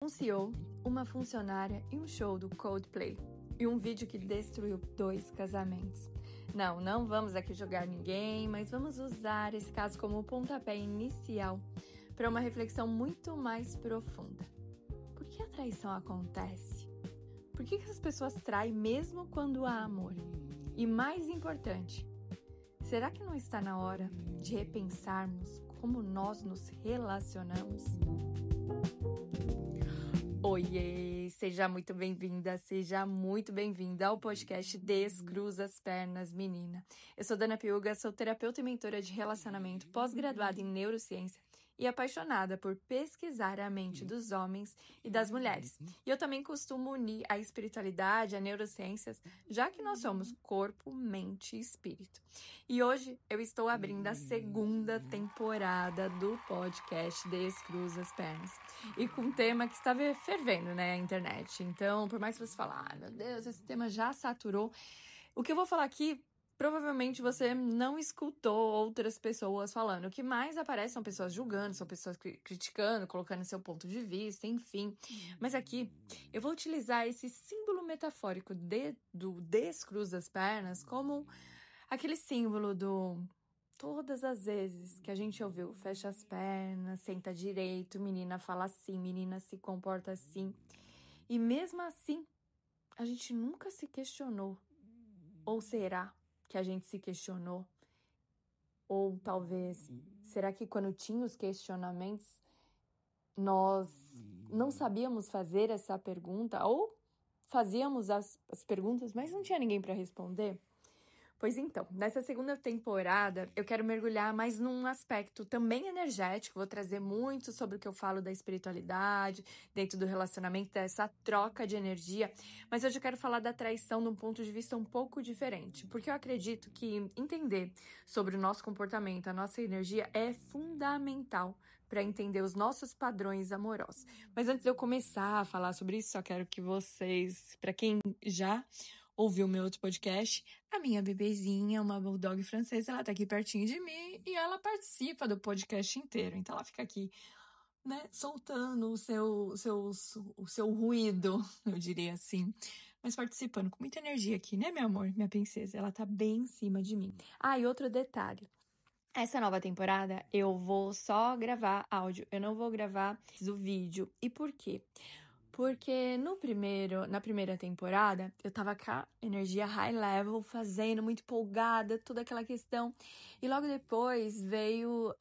Um CEO, uma funcionária e um show do Coldplay. E um vídeo que destruiu 2 casamentos. Não vamos aqui jogar ninguém, mas vamos usar esse caso como pontapé inicial para uma reflexão muito mais profunda. Por que a traição acontece? Por que as pessoas traem mesmo quando há amor? E mais importante, será que não está na hora de repensarmos como nós nos relacionamos? Oiê, seja muito bem-vinda, seja muito bem-vinda ao podcast Descruza as Pernas, Menina. Eu sou Dana Piuga, sou terapeuta e mentora de relacionamento, pós-graduada em neurociência e apaixonada por pesquisar a mente dos homens e das mulheres. E eu também costumo unir a espiritualidade, a neurociências, já que nós somos corpo, mente e espírito. E hoje eu estou abrindo a 2ª temporada do podcast Descruza as Pernas. E com um tema que estava fervendo, né, a internet. Então, por mais que você fale, meu Deus, esse tema já saturou, o que eu vou falar aqui, provavelmente você não escutou outras pessoas falando. O que mais aparece são pessoas julgando, são pessoas criticando, colocando seu ponto de vista, enfim. Mas aqui, eu vou utilizar esse símbolo metafórico do descruz das pernas como aquele símbolo do... Todas as vezes que a gente ouviu, fecha as pernas, senta direito, menina fala assim, menina se comporta assim. E mesmo assim, a gente nunca se questionou. Ou será que a gente se questionou? Ou talvez, será que quando tinha os questionamentos, nós não sabíamos fazer essa pergunta? Ou fazíamos as perguntas, mas não tinha ninguém para responder? Pois então, nessa 2ª temporada, eu quero mergulhar mais num aspecto também energético, vou trazer muito sobre o que eu falo da espiritualidade, dentro do relacionamento, dessa troca de energia, mas hoje eu quero falar da traição de um ponto de vista um pouco diferente, porque eu acredito que entender sobre o nosso comportamento, a nossa energia, é fundamental para entender os nossos padrões amorosos. Mas antes de eu começar a falar sobre isso, só quero que vocês, para quem já ouviu meu outro podcast, a minha bebezinha, uma bulldog francesa, ela tá aqui pertinho de mim e ela participa do podcast inteiro. Então ela fica aqui, né, soltando o seu ruído, eu diria assim, mas participando com muita energia aqui, né, meu amor, minha princesa? Ela tá bem em cima de mim. Ah, e outro detalhe. Essa nova temporada eu vou só gravar áudio, eu não vou gravar o vídeo. E por quê? Porque na primeira temporada, eu tava com a energia high level, fazendo, muito empolgada, toda aquela questão. E logo depois veio,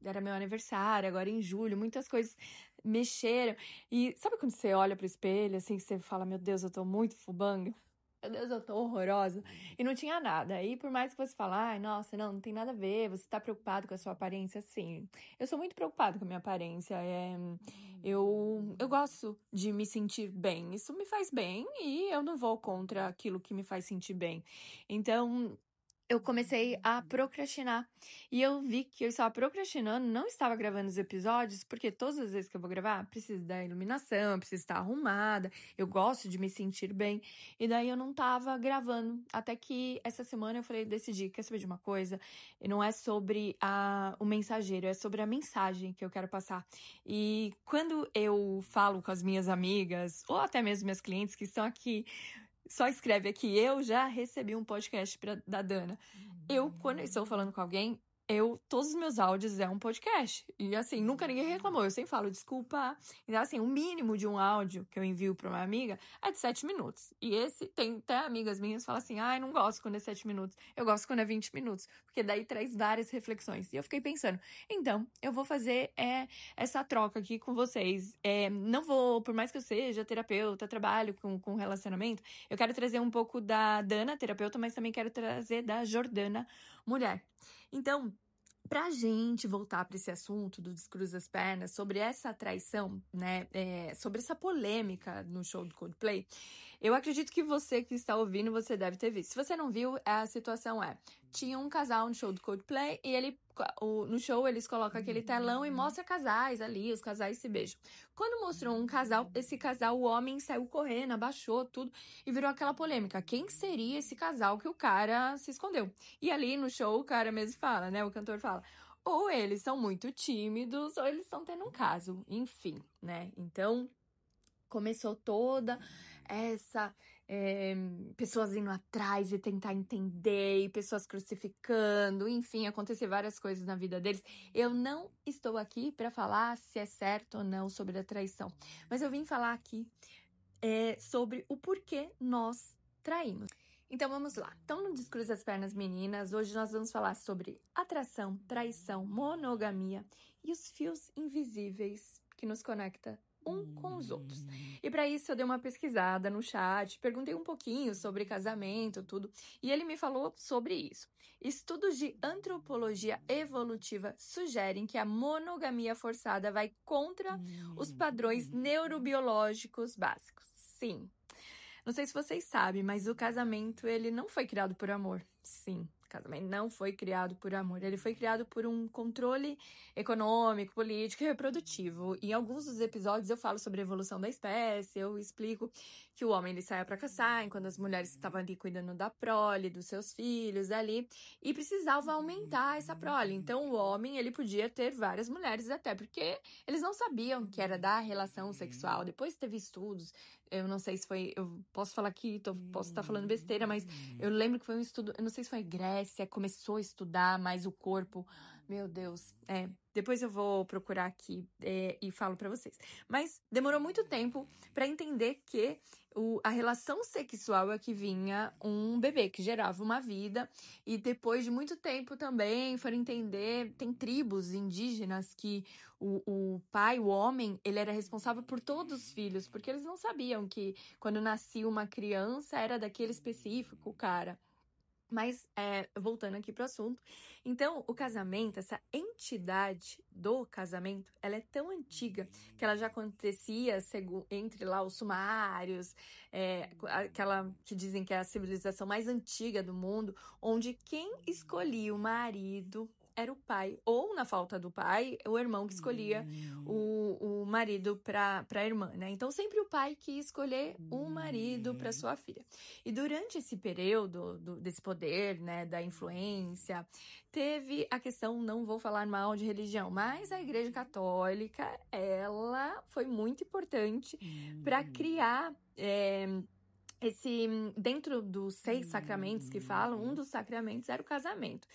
era meu aniversário, agora em julho, muitas coisas mexeram. E sabe quando você olha pro espelho, assim, que você fala, meu Deus, eu tô muito fubanga? Meu Deus, eu tô horrorosa. E não tinha nada. Aí, por mais que você fale, ai, nossa, não tem nada a ver, você tá preocupado com a sua aparência, sim. Eu sou muito preocupada com a minha aparência. Eu gosto de me sentir bem. Isso me faz bem e eu não vou contra aquilo que me faz sentir bem. Então, eu comecei a procrastinar. E eu vi que eu estava procrastinando, não estava gravando os episódios, porque todas as vezes que eu vou gravar, preciso da iluminação, preciso estar arrumada, eu gosto de me sentir bem. E daí eu não estava gravando. Até que essa semana eu falei, decidi, quer saber de uma coisa? E não é sobre o mensageiro, é sobre a mensagem que eu quero passar. E quando eu falo com as minhas amigas, ou até mesmo minhas clientes que estão aqui, só escreve aqui, eu já recebi um podcast da Dana. Quando eu estou falando com alguém, todos os meus áudios é um podcast. E assim, nunca ninguém reclamou. Eu sempre falo, desculpa. Então, assim, o mínimo de um áudio que eu envio para uma amiga é de 7 minutos. E tem até amigas minhas que falam assim, não gosto quando é 7 minutos. Eu gosto quando é 20 minutos. Porque daí traz várias reflexões. E eu fiquei pensando, então, eu vou fazer essa troca aqui com vocês. Não vou, por mais que eu seja terapeuta, trabalho com relacionamento, eu quero trazer um pouco da Dana, terapeuta, mas também quero trazer da Jordana, mulher. Então, pra gente voltar para esse assunto do Descruza as Pernas, sobre essa traição, né, sobre essa polêmica no show do Coldplay, eu acredito que você que está ouvindo, você deve ter visto. Se você não viu, a situação tinha um casal no show do Coldplay e no show eles colocam aquele telão e mostra casais ali, os casais se beijam. Quando mostrou um casal, esse casal, o homem saiu correndo, abaixou tudo e virou aquela polêmica. Quem seria esse casal que o cara se escondeu? E ali no show o cara mesmo fala, né, o cantor fala, ou eles são muito tímidos, ou eles estão tendo um caso, enfim, né? Então, começou toda essa pessoas indo atrás e tentar entender, e pessoas crucificando, enfim, acontecer várias coisas na vida deles. Eu não estou aqui para falar se é certo ou não sobre a traição, mas eu vim falar aqui sobre o porquê nós traímos. Então vamos lá. Então no Descruza as Pernas Meninas, hoje nós vamos falar sobre atração, traição, monogamia e os fios invisíveis que nos conectam com os outros. E para isso eu dei uma pesquisada no chat, perguntei um pouquinho sobre casamento, tudo, e ele me falou sobre isso. Estudos de antropologia evolutiva sugerem que a monogamia forçada vai contra os padrões neurobiológicos básicos. Sim. Não sei se vocês sabem, mas o casamento, ele não foi criado por amor. Sim, o casamento não foi criado por amor. Ele foi criado por um controle econômico, político e reprodutivo. Em alguns dos episódios eu falo sobre a evolução da espécie, eu explico que o homem ele saia para caçar, enquanto as mulheres estavam ali cuidando da prole, dos seus filhos ali, e precisava aumentar essa prole. Então o homem, ele podia ter várias mulheres, até porque eles não sabiam que era da relação sexual. Depois teve estudos, eu não sei se foi, eu posso falar aqui, posso estar falando besteira, mas eu lembro que foi um estudo, eu não sei se foi Grécia, começou a estudar mais o corpo, meu Deus, depois eu vou procurar aqui e falo pra vocês. Mas demorou muito tempo pra entender que a relação sexual é que vinha um bebê, que gerava uma vida, e depois de muito tempo também foram entender, tem tribos indígenas que o pai, o homem, ele era responsável por todos os filhos, porque eles não sabiam que quando nascia uma criança era daquele específico cara. Mas, voltando aqui pro assunto, então, o casamento, essa entidade do casamento, ela é tão antiga que ela já acontecia entre lá os sumários, aquela que dizem que é a civilização mais antiga do mundo, onde quem escolhia o marido era o pai, ou na falta do pai, o irmão que escolhia o marido para a irmã, né? Então, sempre o pai que ia escolher o marido para sua filha. E durante esse período desse poder, né, da influência, teve a questão, não vou falar mal de religião, mas a Igreja Católica, ela foi muito importante para criar dentro dos 6 sacramentos que falam, um dos sacramentos era o casamento.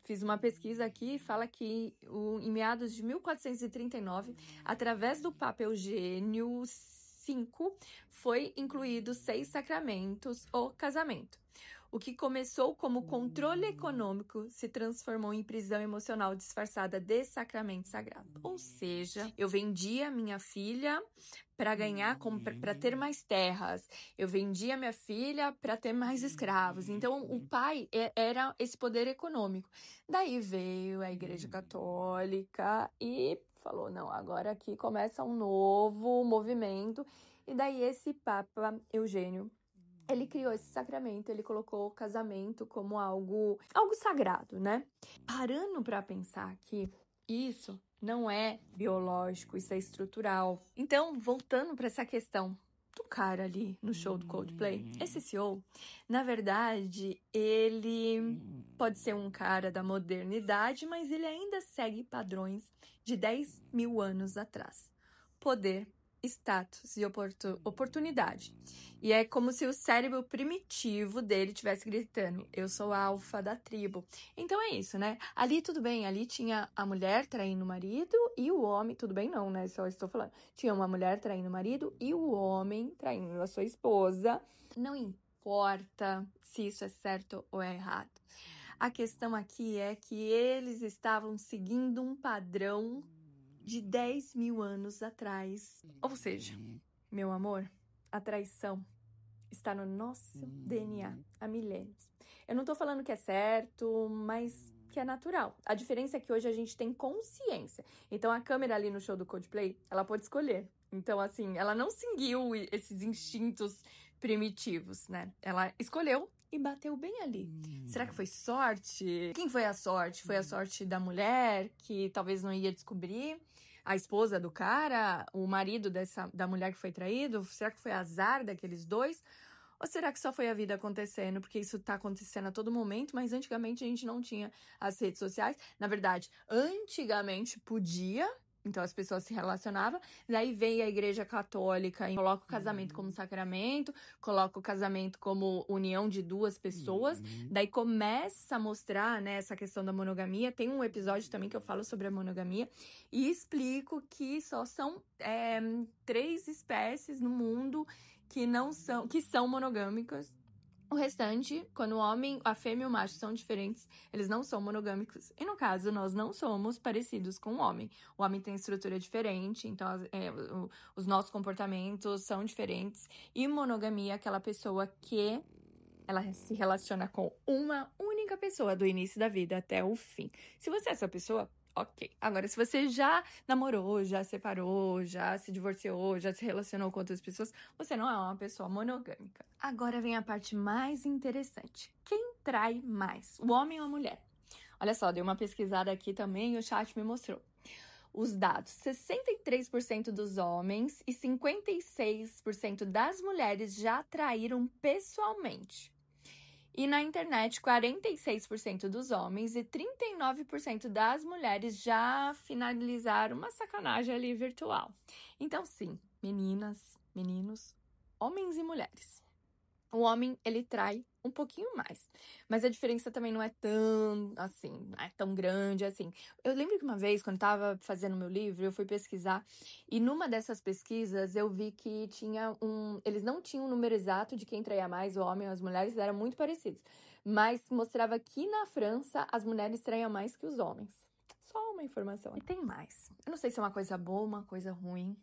Fiz uma pesquisa aqui, fala que em meados de 1439, através do Papa Eugênio V, foi incluído 6 sacramentos, o casamento. O que começou como controle econômico se transformou em prisão emocional disfarçada de sacramento sagrado. Ou seja, eu vendia minha filha para ganhar, para ter mais terras. Eu vendia minha filha para ter mais escravos. Então, o pai era esse poder econômico. Daí veio a Igreja Católica e falou, não, agora aqui começa um novo movimento. E daí esse Papa Eugênio, ele criou esse sacramento, ele colocou o casamento como algo sagrado, né? Parando para pensar que isso não é biológico, isso é estrutural. Então, voltando para essa questão do cara ali no show do Coldplay, esse CEO, na verdade, ele pode ser um cara da modernidade, mas ele ainda segue padrões de 10 mil anos atrás. Poder, status e oportunidade. E é como se o cérebro primitivo dele estivesse gritando, eu sou a alfa da tribo. Então é isso, né? Ali tudo bem, ali tinha a mulher traindo o marido e o homem, tudo bem não, né? Só estou falando. Tinha uma mulher traindo o marido e o homem traindo a sua esposa. Não importa se isso é certo ou é errado. A questão aqui é que eles estavam seguindo um padrão de 10 mil anos atrás. Ou seja, meu amor, a traição está no nosso DNA há milênios. Eu não tô falando que é certo, mas que é natural. A diferença é que hoje a gente tem consciência. Então, a câmera ali no show do Coldplay, ela pode escolher. Então, assim, ela não seguiu esses instintos primitivos, né? Ela escolheu e bateu bem ali. Será que foi sorte? Quem foi a sorte? Foi a sorte da mulher, que talvez não ia descobrir? A esposa do cara? O marido da mulher que foi traído? Será que foi azar daqueles dois? Ou será que só foi a vida acontecendo? Porque isso tá acontecendo a todo momento, mas antigamente a gente não tinha as redes sociais. Na verdade, antigamente podia, então as pessoas se relacionavam. Daí veio a Igreja Católica e coloca o casamento como sacramento, coloca o casamento como união de duas pessoas. Daí começa a mostrar, né, essa questão da monogamia. Tem um episódio também que eu falo sobre a monogamia e explico que só são 3 espécies no mundo que são monogâmicas. O restante, quando o homem, a fêmea e o macho são diferentes, eles não são monogâmicos. E no caso, nós não somos parecidos com o homem. O homem tem estrutura diferente, então os nossos comportamentos são diferentes. E monogamia é aquela pessoa que ela se relaciona com uma única pessoa do início da vida até o fim. Se você é essa pessoa, ok. Agora, se você já namorou, já separou, já se divorciou, já se relacionou com outras pessoas, você não é uma pessoa monogâmica. Agora vem a parte mais interessante. Quem trai mais, o homem ou a mulher? Olha só, dei uma pesquisada aqui também e o chat me mostrou os dados. 63% dos homens e 56% das mulheres já traíram pessoalmente. E na internet, 46% dos homens e 39% das mulheres já finalizaram uma sacanagem ali virtual. Então, sim, meninas, meninos, homens e mulheres. O homem, ele trai um pouquinho mais. Mas a diferença também não é tão, assim, não é tão grande, assim. Eu lembro que uma vez, quando eu tava fazendo meu livro, eu fui pesquisar. E numa dessas pesquisas, eu vi que eles não tinham um número exato de quem traía mais, o homem ou as mulheres, eram muito parecidos. Mas mostrava que na França, as mulheres traiam mais que os homens. Só uma informação. E tem mais. Eu não sei se é uma coisa boa ou uma coisa ruim.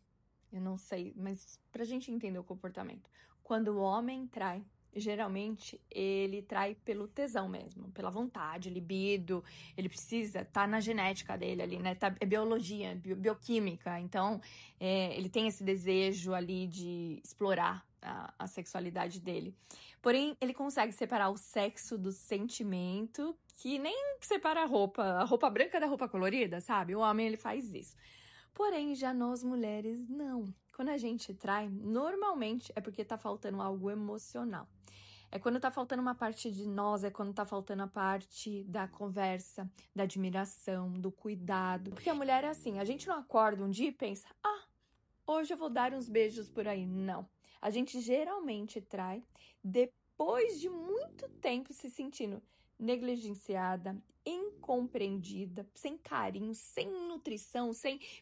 Eu não sei, mas pra gente entender o comportamento. Quando o homem trai, geralmente ele trai pelo tesão mesmo, pela vontade, libido, ele precisa, tá na genética dele ali, né? É biologia, bioquímica, então ele tem esse desejo ali de explorar a sexualidade dele. Porém, ele consegue separar o sexo do sentimento, que nem separa a roupa branca da roupa colorida, sabe? O homem, ele faz isso. Porém, já nós mulheres, não. Quando a gente trai, normalmente é porque tá faltando algo emocional. É quando tá faltando uma parte de nós, é quando tá faltando a parte da conversa, da admiração, do cuidado. Porque a mulher é assim, a gente não acorda um dia e pensa, hoje eu vou dar uns beijos por aí. Não. A gente geralmente trai depois de muito tempo se sentindo negligenciada, incompreendida, sem carinho, sem nutrição,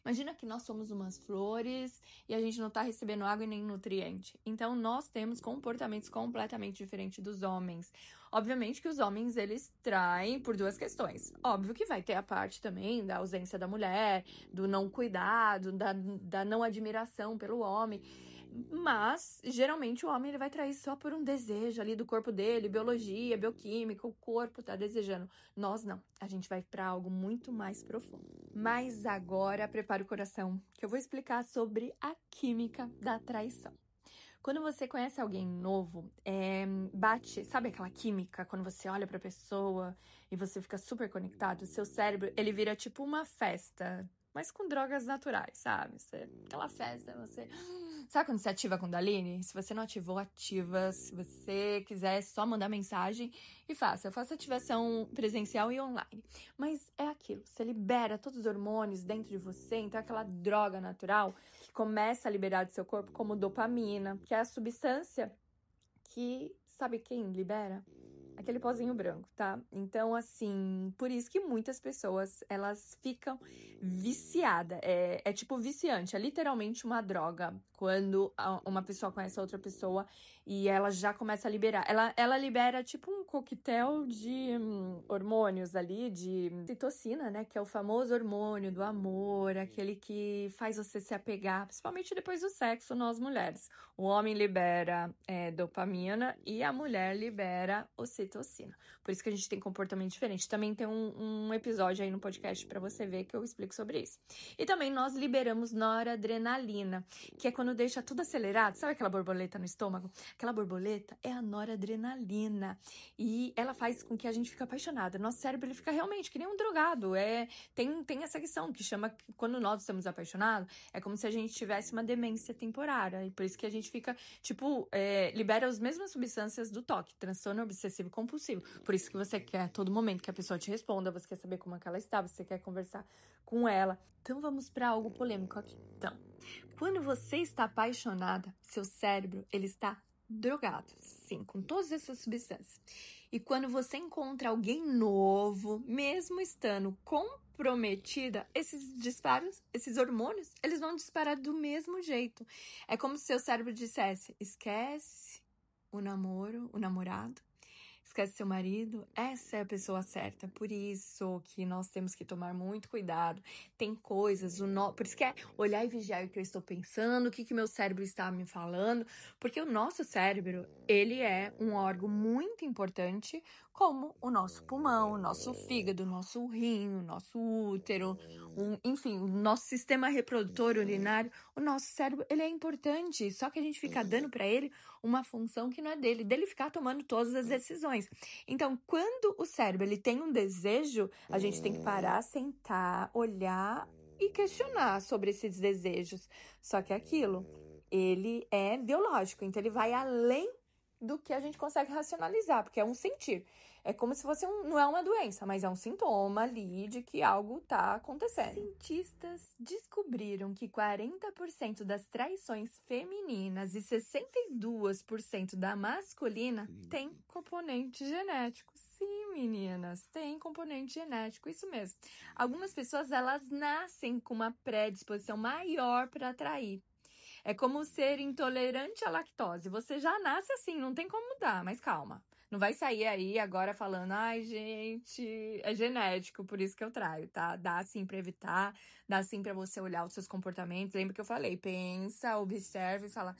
Imagina que nós somos umas flores e a gente não tá recebendo água e nem nutriente. Então, nós temos comportamentos completamente diferentes dos homens. Obviamente que os homens, eles traem por 2 questões. Óbvio que vai ter a parte também da ausência da mulher, do não cuidado, da não admiração pelo homem. Mas, geralmente, o homem ele vai trair só por um desejo ali do corpo dele, biologia, bioquímica, o corpo tá desejando. Nós não. A gente vai para algo muito mais profundo. Mas agora, prepara o coração, que eu vou explicar sobre a química da traição. Quando você conhece alguém novo, bate, sabe aquela química? Quando você olha pra pessoa e você fica super conectado, o seu cérebro, ele vira tipo uma festa, mas com drogas naturais, sabe? Aquela festa, você... Sabe quando você ativa a Kundalini? Se você não ativou, ativa. Se você quiser, é só mandar mensagem e faça. Faça ativação presencial e online. Mas é aquilo, você libera todos os hormônios dentro de você, então é aquela droga natural que começa a liberar do seu corpo, como dopamina, que é a substância que, sabe quem libera? Aquele pozinho branco, tá? Então, assim, por isso que muitas pessoas, elas ficam viciadas. É tipo viciante, é literalmente uma droga. Quando uma pessoa conhece outra pessoa e ela já começa a liberar. Ela libera tipo um coquetel de hormônios ali, de citocina, né? Que é o famoso hormônio do amor, aquele que faz você se apegar, principalmente depois do sexo, nós mulheres. O homem libera dopamina e a mulher libera ocitocina. Por isso que a gente tem comportamento diferente. Também tem um episódio aí no podcast pra você ver que eu explico sobre isso. E também nós liberamos noradrenalina, que é quando deixa tudo acelerado. Sabe aquela borboleta no estômago? Aquela borboleta é a noradrenalina. E ela faz com que a gente fique apaixonada. Nosso cérebro, ele fica realmente que nem um drogado. Tem essa questão que chama, quando nós estamos apaixonados, é como se a gente tivesse uma demência temporária. E por isso que a gente fica, libera as mesmas substâncias do toque, transtorno obsessivo compulsivo. Por isso que você quer, a todo momento, que a pessoa te responda, você quer saber como é que ela está, você quer conversar com ela. Então vamos para algo polêmico aqui. Então, quando você está apaixonada, seu cérebro, ele está drogado, sim, com todas essas substâncias. E quando você encontra alguém novo, mesmo estando comprometida, esses disparos, esses hormônios, eles vão disparar do mesmo jeito. É como se seu cérebro dissesse: esquece o namoro, o namorado, esquece seu marido, essa é a pessoa certa. Por isso que nós temos que tomar muito cuidado. Tem coisas, por isso que é olhar e vigiar o que eu estou pensando, o que meu cérebro está me falando, porque o nosso cérebro, ele é um órgão muito importante, como o nosso pulmão, o nosso fígado, o nosso rim, o nosso útero, enfim, o nosso sistema reprodutor urinário. O nosso cérebro, ele é importante, só que a gente fica dando para ele uma função que não é dele ficar tomando todas as decisões. Então, quando o cérebro, ele tem um desejo, a gente tem que parar, sentar, olhar e questionar sobre esses desejos. Só que aquilo, ele é biológico, então ele vai além do que a gente consegue racionalizar, porque é um sentir. É como se fosse não é uma doença, mas é um sintoma ali de que algo está acontecendo. Cientistas descobriram que 40% das traições femininas e 62% da masculina tem componente genético. Sim, meninas, tem componente genético, isso mesmo. Algumas pessoas, elas nascem com uma predisposição maior para atrair. É como ser intolerante à lactose. Você já nasce assim, não tem como mudar, mas calma. Não vai sair aí agora falando: ai, gente, é genético, por isso que eu traio, tá? Dá sim pra evitar, dá sim pra você olhar os seus comportamentos. Lembra que eu falei? Pensa, observa e fala: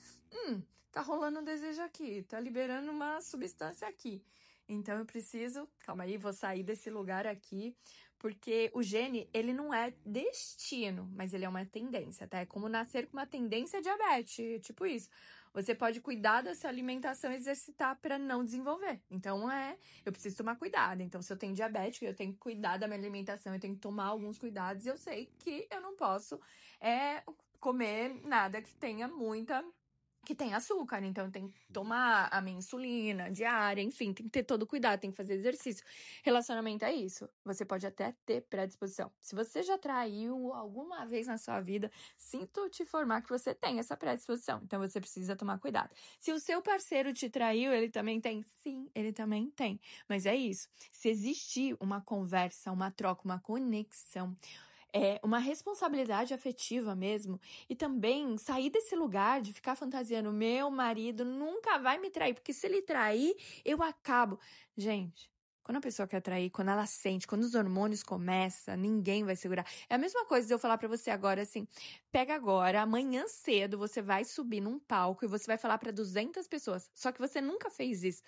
tá rolando um desejo aqui, tá liberando uma substância aqui. Então eu preciso, calma aí, vou sair desse lugar aqui, porque o gene, ele não é destino, mas ele é uma tendência, tá? É como nascer com uma tendência a diabetes, tipo isso. Você pode cuidar da sua alimentação e exercitar para não desenvolver. Então eu preciso tomar cuidado. Então, se eu tenho diabetes, eu tenho que cuidar da minha alimentação, eu tenho que tomar alguns cuidados e eu sei que eu não posso comer nada que tenha açúcar, então tem que tomar a minha insulina diária, enfim, tem que ter todo cuidado, tem que fazer exercício. Relacionamento é isso, você pode até ter predisposição. Se você já traiu alguma vez na sua vida, sinto te informar que você tem essa predisposição, então você precisa tomar cuidado. Se o seu parceiro te traiu, ele também tem? Sim, ele também tem, mas é isso. Se existir uma conversa, uma troca, uma conexão, uma responsabilidade afetiva mesmo, e também sair desse lugar de ficar fantasiando: meu marido nunca vai me trair, porque se ele trair, eu acabo. Gente, quando a pessoa quer trair, quando ela sente, quando os hormônios começam, ninguém vai segurar. É a mesma coisa de eu falar pra você agora assim: pega agora, amanhã cedo você vai subir num palco e você vai falar pra 200 pessoas, só que você nunca fez isso.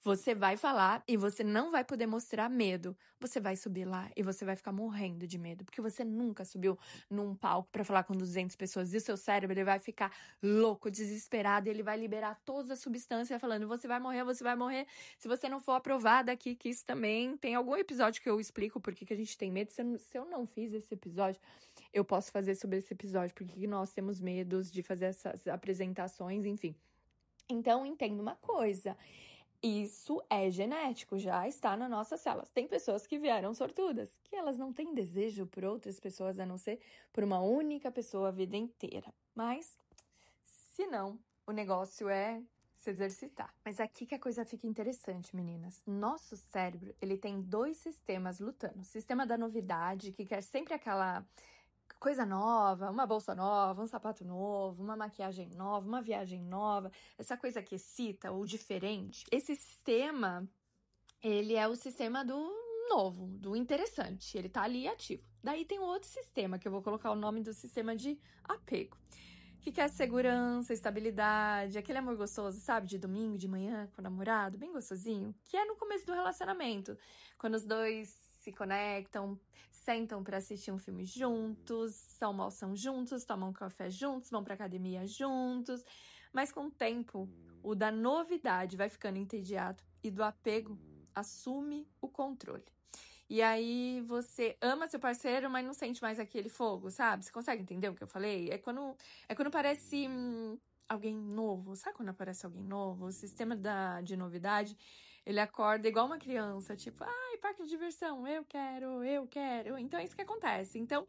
Você vai falar e você não vai poder mostrar medo. Você vai subir lá e você vai ficar morrendo de medo, porque você nunca subiu num palco para falar com 200 pessoas. E o seu cérebro, ele vai ficar louco, desesperado, e ele vai liberar todas as substâncias falando: você vai morrer, se você não for aprovada aqui, que isso também tem algum episódio que eu explico por que a gente tem medo. Se eu não fiz esse episódio, eu posso fazer sobre esse episódio, porque nós temos medos de fazer essas apresentações, enfim. Então, entenda uma coisa: isso é genético, já está nas nossas células. Tem pessoas que vieram sortudas, que elas não têm desejo por outras pessoas, a não ser por uma única pessoa a vida inteira. Mas, se não, o negócio é se exercitar. Mas aqui que a coisa fica interessante, meninas. Nosso cérebro, ele tem 2 sistemas lutando. O sistema da novidade, que quer sempre aquela coisa nova, uma bolsa nova, um sapato novo, uma maquiagem nova, uma viagem nova, essa coisa que excita ou diferente. Esse sistema, ele é o sistema do novo, do interessante, ele tá ali ativo. Daí tem um outro sistema, que eu vou colocar o nome do sistema de apego, que quer segurança, estabilidade, aquele amor gostoso, sabe, de domingo, de manhã, com o namorado, bem gostosinho, que é no começo do relacionamento, quando os dois se conectam, sentam para assistir um filme juntos, almoçam juntos, tomam café juntos, vão pra academia juntos. Mas com o tempo, o da novidade vai ficando entediado e do apego assume o controle. E aí você ama seu parceiro, mas não sente mais aquele fogo, sabe? Você consegue entender o que eu falei? É quando parece alguém novo. Sabe quando aparece alguém novo? O sistema de novidade, ele acorda igual uma criança, tipo, ai, parque de diversão, eu quero. Então é isso que acontece. Então,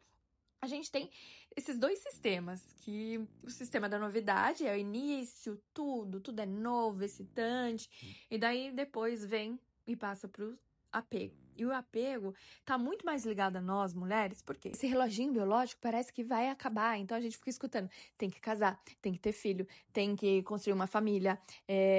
a gente tem esses dois sistemas, que o sistema da novidade é o início, tudo é novo, excitante, e daí depois vem e passa pro apego. E o apego tá muito mais ligado a nós, mulheres, porque esse reloginho biológico parece que vai acabar, então a gente fica escutando, tem que casar, tem que ter filho, tem que construir uma família,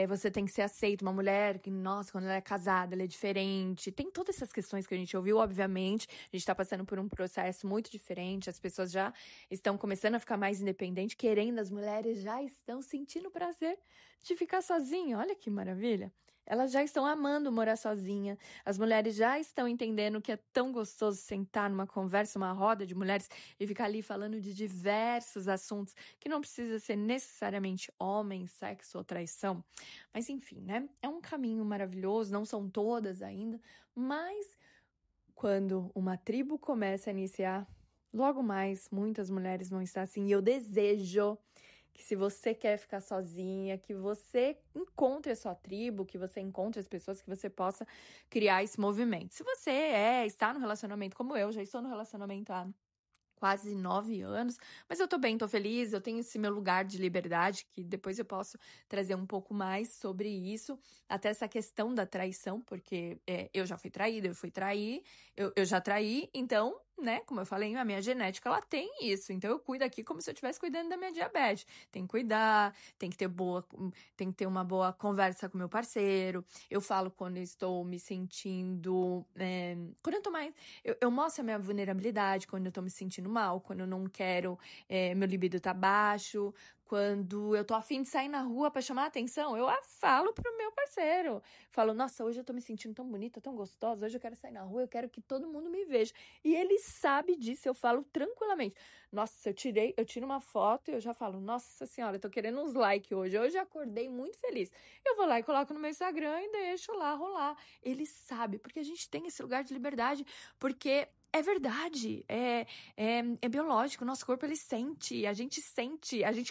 você tem que ser aceita, uma mulher que, nossa, quando ela é casada, ela é diferente, tem todas essas questões que a gente ouviu, obviamente, a gente tá passando por um processo muito diferente, as pessoas já estão começando a ficar mais independentes, querendo, as mulheres já estão sentindo o prazer de ficar sozinha, olha que maravilha. Elas já estão amando morar sozinha. As mulheres já estão entendendo que é tão gostoso sentar numa conversa, uma roda de mulheres e ficar ali falando de diversos assuntos que não precisa ser necessariamente homem, sexo ou traição. Mas enfim, né? É um caminho maravilhoso, não são todas ainda, mas quando uma tribo começa a iniciar, logo mais muitas mulheres vão estar assim. E eu desejo que, se você quer ficar sozinha, que você encontre a sua tribo, que você encontre as pessoas, que você possa criar esse movimento. Se você está no relacionamento como eu, já estou no relacionamento há quase 9 anos, mas eu tô bem, tô feliz, eu tenho esse meu lugar de liberdade, que depois eu posso trazer um pouco mais sobre isso, até essa questão da traição, porque eu já fui traída, eu já traí, então, né, como eu falei, a minha genética, ela tem isso, então eu cuido aqui como se eu estivesse cuidando da minha diabetes, tem que cuidar, tem que ter uma boa conversa com meu parceiro, eu falo quando eu estou me sentindo, quando eu tô mais, eu mostro a minha vulnerabilidade, quando eu tô me sentindo mal, quando eu não quero, meu libido tá baixo, quando eu tô afim de sair na rua pra chamar a atenção, eu falo pro meu parceiro. Falo, nossa, hoje eu tô me sentindo tão bonita, tão gostosa, hoje eu quero sair na rua, eu quero que todo mundo me veja. E ele sabe disso, eu falo tranquilamente. Nossa, eu tiro uma foto e eu já falo, nossa senhora, eu tô querendo uns likes hoje. Hoje eu acordei muito feliz. Eu vou lá e coloco no meu Instagram e deixo lá rolar. Ele sabe, porque a gente tem esse lugar de liberdade, porque é verdade, é biológico, nosso corpo ele sente, a gente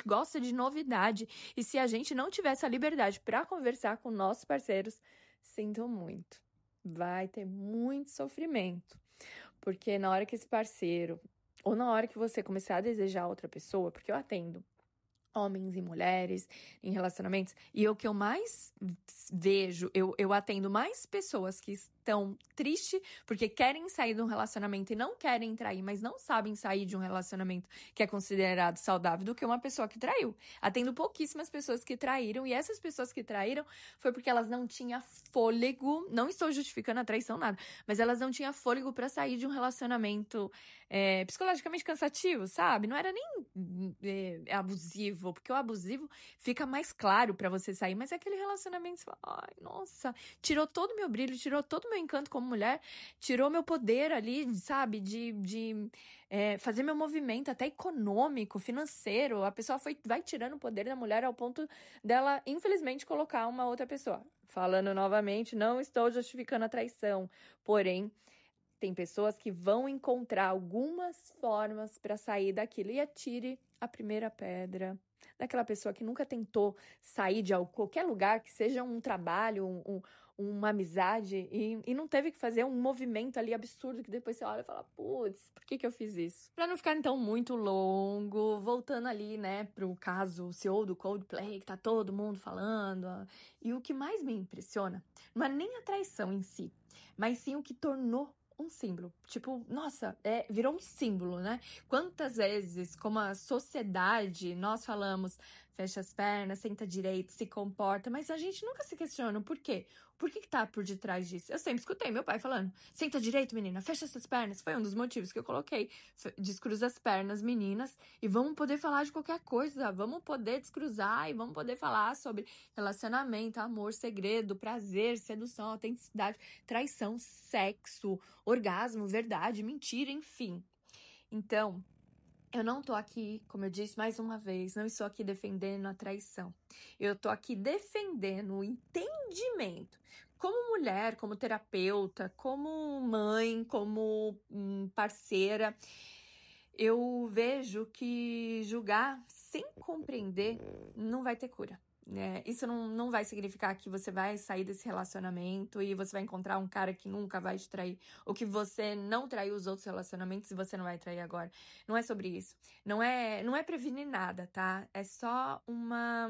gosta de novidade. E se a gente não tiver essa liberdade para conversar com nossos parceiros, sinto muito, vai ter muito sofrimento. Porque na hora que esse parceiro, ou na hora que você começar a desejar outra pessoa, porque eu atendo homens e mulheres em relacionamentos, e o que eu mais vejo, eu atendo mais pessoas que estão tristes porque querem sair de um relacionamento e não querem trair, mas não sabem sair de um relacionamento que é considerado saudável, do que uma pessoa que traiu. Atendo pouquíssimas pessoas que traíram, e essas pessoas que traíram foi porque elas não tinham fôlego, não estou justificando a traição, nada, mas elas não tinham fôlego para sair de um relacionamento psicologicamente cansativo, sabe? Não era nem abusivo, porque o abusivo fica mais claro pra você sair, mas é aquele relacionamento, você fala, ai, nossa, tirou todo o meu brilho, tirou todo o meu encanto como mulher, tirou meu poder ali, sabe, de fazer meu movimento até econômico, financeiro. A pessoa vai tirando o poder da mulher ao ponto dela, infelizmente, colocar uma outra pessoa. Falando novamente, não estou justificando a traição, porém, tem pessoas que vão encontrar algumas formas para sair daquilo, e atire a primeira pedra daquela pessoa que nunca tentou sair de qualquer lugar, que seja um trabalho, uma amizade, e não teve que fazer um movimento ali absurdo que depois você olha e fala, putz, por que eu fiz isso? Pra não ficar então muito longo, voltando ali, né, pro caso CEO do Coldplay, que tá todo mundo falando, e o que mais me impressiona não é nem a traição em si, mas sim o que tornou um símbolo. Tipo, nossa, virou um símbolo, né? Quantas vezes, como a sociedade, nós falamos, fecha as pernas, senta direito, se comporta, mas a gente nunca se questiona o porquê. Por que tá por detrás disso? Eu sempre escutei meu pai falando, senta direito, menina, fecha essas pernas. Foi um dos motivos que eu coloquei. Descruza as pernas, meninas, e vamos poder falar de qualquer coisa. Vamos poder descruzar e vamos poder falar sobre relacionamento, amor, segredo, prazer, sedução, autenticidade, traição, sexo, orgasmo, verdade, mentira, enfim. Então, eu não tô aqui, como eu disse mais uma vez, não estou aqui defendendo a traição. Eu tô aqui defendendo o entendimento. Como mulher, como terapeuta, como mãe, como parceira, eu vejo que julgar sem compreender não vai ter cura. Isso não vai significar que você vai sair desse relacionamento e você vai encontrar um cara que nunca vai te trair, ou que você não traiu os outros relacionamentos e você não vai trair agora. Não é sobre isso. Não é prevenir nada, tá? É só uma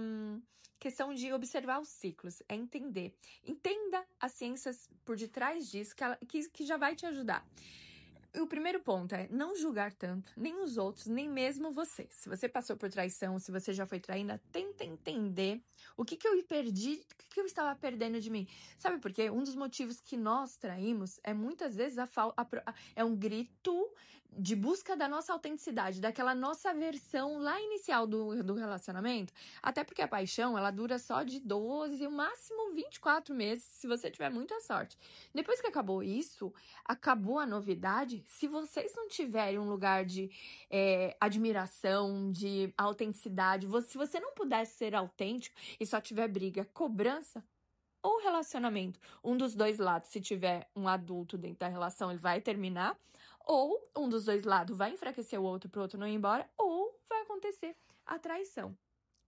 questão de observar os ciclos, é entender. Entenda as ciências por detrás disso, que já vai te ajudar. O primeiro ponto é não julgar tanto, nem os outros, nem mesmo você. Se você passou por traição, se você já foi traída, tenta entender o que eu perdi, o que eu estava perdendo de mim. Sabe por quê? Um dos motivos que nós traímos é muitas vezes é um grito de busca da nossa autenticidade, daquela nossa versão lá inicial do relacionamento. Até porque a paixão, ela dura só de 12, o máximo 24 meses, se você tiver muita sorte. Depois que acabou isso, acabou a novidade. Se vocês não tiverem um lugar de admiração, de autenticidade, se você não puder ser autêntico e só tiver briga, cobrança ou relacionamento, um dos dois lados, se tiver um adulto dentro da relação, ele vai terminar, ou um dos dois lados vai enfraquecer o outro para o outro não ir embora, ou vai acontecer a traição.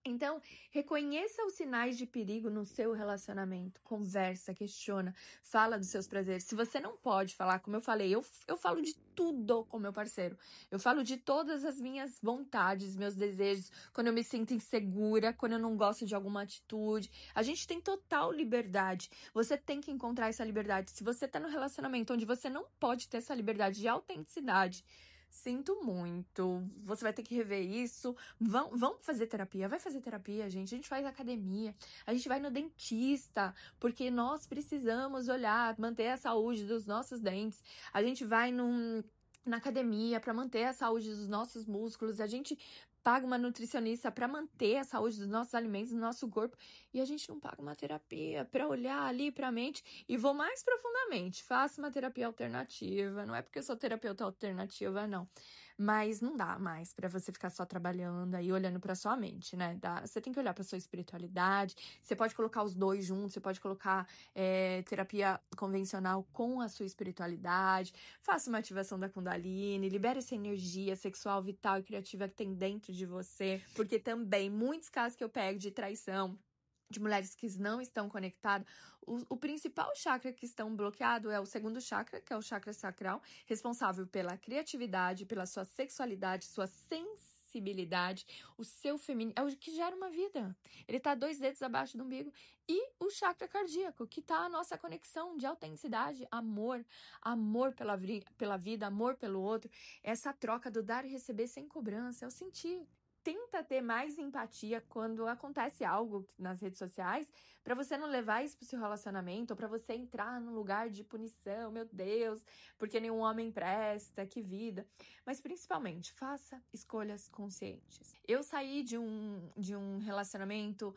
Então, reconheça os sinais de perigo no seu relacionamento. Conversa, questiona, fala dos seus prazeres. Se você não pode falar, como eu falei, eu falo de tudo com meu parceiro. Eu falo de todas as minhas vontades, meus desejos, quando eu me sinto insegura, quando eu não gosto de alguma atitude. A gente tem total liberdade. Você tem que encontrar essa liberdade. Se você tá no relacionamento onde você não pode ter essa liberdade de autenticidade, sinto muito, você vai ter que rever isso. Vamos fazer terapia, vai fazer terapia, gente. A gente faz academia, a gente vai no dentista, porque nós precisamos olhar, manter a saúde dos nossos dentes. A gente vai na academia para manter a saúde dos nossos músculos. A gente paga uma nutricionista para manter a saúde dos nossos alimentos, do nosso corpo, e a gente não paga uma terapia para olhar ali para a mente. E vou mais profundamente, faço uma terapia alternativa. Não é porque eu sou terapeuta alternativa, não, mas não dá mais para você ficar só trabalhando aí olhando para sua mente, né? Você tem que olhar para sua espiritualidade. Você pode colocar os dois juntos, você pode colocar terapia convencional com a sua espiritualidade. Faça uma ativação da Kundalini, libere essa energia sexual, vital e criativa que tem dentro de você, porque também muitos casos que eu pego de traição, de mulheres que não estão conectadas, o principal chakra que estão bloqueado é o segundo chakra, que é o chakra sacral, responsável pela criatividade, pela sua sexualidade, sua sensibilidade, o seu feminino, é o que gera uma vida. Ele tá 2 dedos abaixo do umbigo. E o chakra cardíaco, que tá a nossa conexão de autenticidade, amor pela vida, amor pelo outro, essa troca do dar e receber sem cobrança, é o sentir. Tenta ter mais empatia quando acontece algo nas redes sociais, para você não levar isso pro seu relacionamento, ou para você entrar num lugar de punição, meu Deus, porque nenhum homem presta, que vida. Mas principalmente, faça escolhas conscientes. Eu saí de um relacionamento,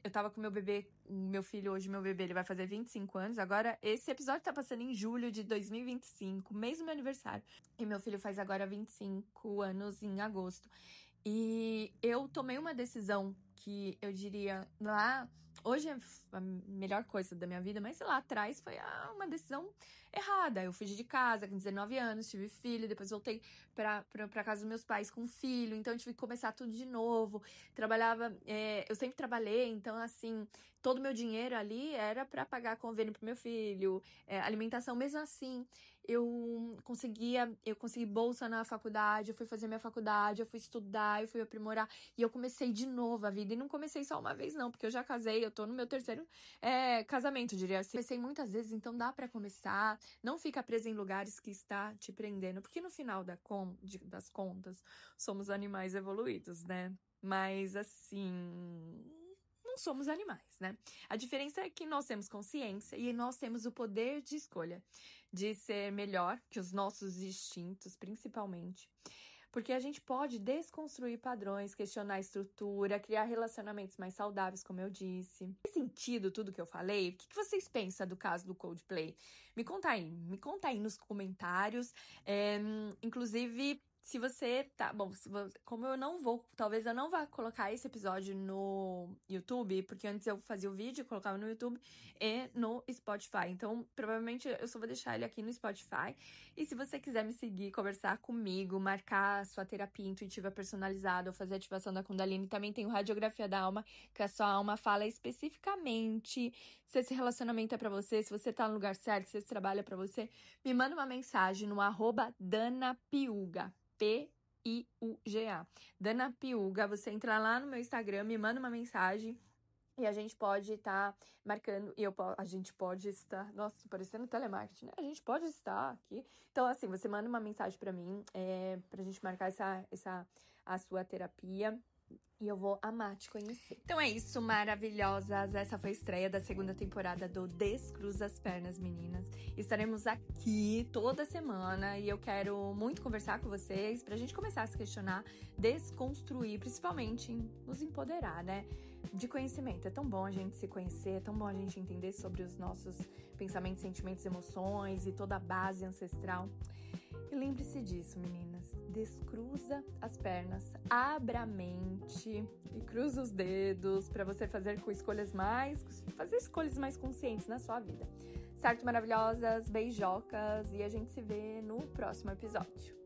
eu tava com meu bebê, meu filho hoje, meu bebê, ele vai fazer 25 anos, agora esse episódio tá passando em julho de 2025, mês do meu aniversário, e meu filho faz agora 25 anos em agosto. E eu tomei uma decisão que eu diria lá, hoje é a melhor coisa da minha vida, mas sei lá, atrás foi uma decisão errada. Eu fugi de casa com 19 anos, tive filho, depois voltei pra casa dos meus pais com filho, então eu tive que começar tudo de novo. Trabalhava, eu sempre trabalhei, então assim, todo o meu dinheiro ali era pra pagar convênio pro meu filho, alimentação, mesmo assim. Eu consegui bolsa na faculdade, eu fui fazer minha faculdade, eu fui estudar, eu fui aprimorar, e eu comecei de novo a vida, e não comecei só uma vez não, porque eu já casei, eu tô no meu 3º casamento, diria assim. Comecei muitas vezes, então dá pra começar, não fica preso em lugares que está te prendendo, porque no final das contas, somos animais evoluídos, né? Mas assim, não somos animais, né? A diferença é que nós temos consciência e nós temos o poder de escolha, de ser melhor que os nossos instintos, principalmente. Porque a gente pode desconstruir padrões, questionar a estrutura, criar relacionamentos mais saudáveis, como eu disse. Faz sentido tudo que eu falei? O que vocês pensam do caso do Coldplay? Me conta aí nos comentários. Inclusive, Se você tá... Bom, como talvez eu não vá colocar esse episódio no YouTube, porque antes eu fazia o vídeo, colocava no YouTube e no Spotify. Então, provavelmente eu só vou deixar ele aqui no Spotify. E se você quiser me seguir, conversar comigo, marcar sua terapia intuitiva personalizada ou fazer ativação da Kundalini, também tem o Radiografia da Alma, que a sua alma fala especificamente se esse relacionamento é pra você, se você tá no lugar certo, se esse trabalho é pra você. Me manda uma mensagem no @danapiuga. Piuga. Dana Piuga, você entra lá no meu Instagram, me manda uma mensagem e a gente pode estar marcando, a gente pode estar, nossa, tô parecendo telemarketing, né? A gente pode estar aqui. Então, assim, você manda uma mensagem pra mim, pra gente marcar a sua terapia. E eu vou amar te conhecer. Então é isso, maravilhosas. Essa foi a estreia da segunda temporada do Descruza as Pernas, meninas. Estaremos aqui toda semana e eu quero muito conversar com vocês pra gente começar a se questionar, desconstruir, principalmente nos empoderar, né? De conhecimento. É tão bom a gente se conhecer, é tão bom a gente entender sobre os nossos pensamentos, sentimentos, emoções e toda a base ancestral. E lembre-se disso, meninas. Descruza as pernas, abra a mente e cruza os dedos para você fazer escolhas mais conscientes na sua vida. Certo, maravilhosas? Beijocas e a gente se vê no próximo episódio.